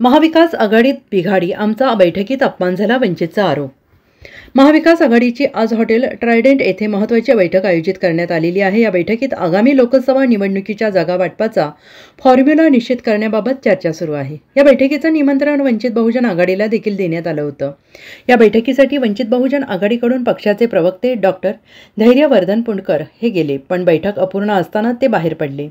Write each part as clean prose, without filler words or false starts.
महाविकास आघाडीत बिघाडी, आमचा बैठकीत अपमान झाला, वंचितचा आरोप। महाविकास आघाडीची आज हॉटेल ट्रायडेंट येथे महत्त्वाची बैठक आयोजित करण्यात आलेली आहे। या बैठकीत आगामी लोकसभा निवडणुकीच्या जागा वाटपाचा फॉर्म्युला निश्चित करण्याबाबत चर्चा सुरू आहे। या बैठकीचं निमंत्रण वंचित बहुजन आघाडीला देखील देण्यात आलं होतं। या बैठकीसाठी वंचित बहुजन आघाडीकडून पक्षाचे प्रवक्ते डॉक्टर धैर्यवर्धन पुणकर हे गेले, पण बैठक अपूर्ण असताना ते बाहेर पडले।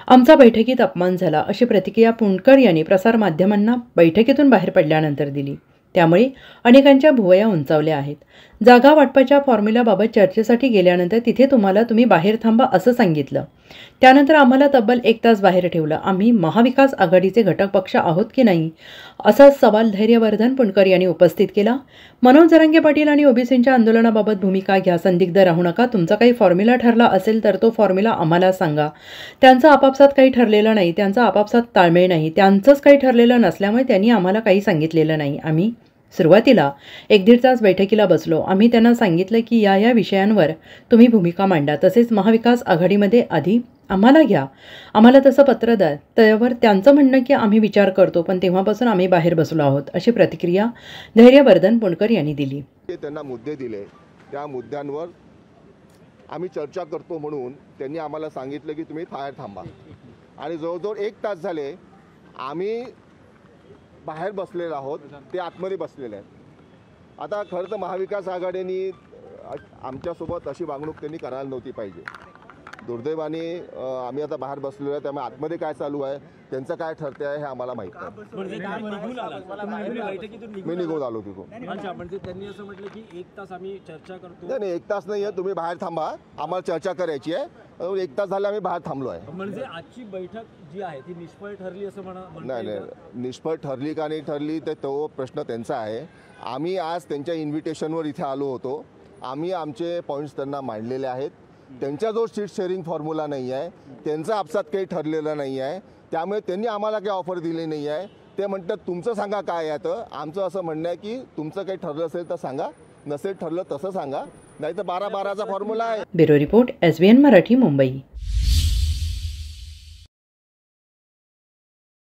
आमचा बैठकीत अपमान झाला, अशी प्रतिक्रिया पुणकर यांनी प्रसारमाध्यमांना बैठकीतून बाहेर पडल्यानंतर दिली। त्यामुळे अनेकांच्या भुवया उंचावल्या आहेत। जागा वाटपाच्या फॉर्म्युलाबाबत चर्चेसाठी गेल्यानंतर तिथे तुम्ही बाहेर थांबा असं सांगितलं। त्यानंतर आम्हाला तब्बल 1 तास बाहेर ठेवलं। आम्ही महाविकास आघाडीचे घटक पक्ष आहोत की नाही, असा सवाल धैर्यवर्धन पुणकर यांनी उपस्थित केला। मनोज जरांगे पाटील आणि ओबीसींच्या आंदोलनाबाबत भूमिका घ्या, संदिग्ध राहू नका। तुमचा काही फॉर्म्युला ठरला असेल तर तो फॉर्म्युला आम्हाला सांगा। त्यांचं आपापसात काही ठरलेलं नाही, त्यांचा आपापसात ताळमेळ नाही, त्यांचंच काही ठरलेलं नसल्यामुळे त्यांनी आम्हाला काही सांगितलेलं नाही। आम्ही सुरुवातीला 1-1.5 तास बैठकीला बसलो। आम्ही त्यांना सांगितलं की या विषयांवर तुम्ही भूमिका मांडा, तसेच महाविकास आघाडीमध्ये आधी आम्हाला घ्या, आम्हाला तसं पत्र द्या। त्यावर त्यांचं म्हणणं की आम्ही विचार करतो, पण तेव्हापासून आम्ही बाहेर बसलो आहोत, अशी प्रतिक्रिया धैर्यवर्धन पुणकर यांनी दिली। त्यांना मुद्दे दिले, त्या मुद्द्यांवर आम्ही चर्चा करतो म्हणून त्यांनी आम्हाला सांगितलं की तुम्ही बाहेर थांबा, आणि जवळजवळ 1 तास झाले आम्ही बाहेर बसलेलो आहोत, ते आतमध्ये बसलेले आहेत। आता खरं तर महाविकास आघाडीने आमच्यासोबत अशी वागणूक त्यांनी करायला नव्हती पाहिजे। दुर्दैवाने आम्ही आता बाहेर बसलेलो आहे, त्यामुळे आतमध्ये काय चालू आहे, त्यांचं काय ठरते आहे हे आम्हाला माहिती आहे। मी निघून आलो तिथून। म्हणजे त्यांनी असं म्हटलं की 1 तास आम्ही चर्चा करतो। नाही, 1 तास नाही आहे, तुम्ही बाहेर थांबा, आम्हाला चर्चा करायची आहे। 1 तास झाले आम्ही बाहेर थांबलो आहे। म्हणजे आजची बैठक जी आहे ती निष्फळ ठरली असं नाही, निष्फळ ठरली का नाही ठरली ते तो प्रश्न त्यांचा आहे। आम्ही आज त्यांच्या इन्व्हिटेशनवर इथे आलो होतो, आम्ही आमचे पॉईंट्स त्यांना मांडलेले आहेत। त्यांचा जो सीट शेअरिंग फॉर्म्युला नाही आहे, त्यांचा आपसात काही ठरलेलं नाही आहे, त्यामुळे त्यांनी आम्हाला काही ऑफर दिली नाही आहे। ते म्हणतात तुमचं सांगा काय आहे, तर आमचं असं म्हणणं आहे की तुमचं काही ठरलं असेल तर सांगा, नसेल ठरलं तसं सांगा, नाही तर 12-12चा फॉर्म्युला आहे। Bureau report, SBN Marathi, Mumbai.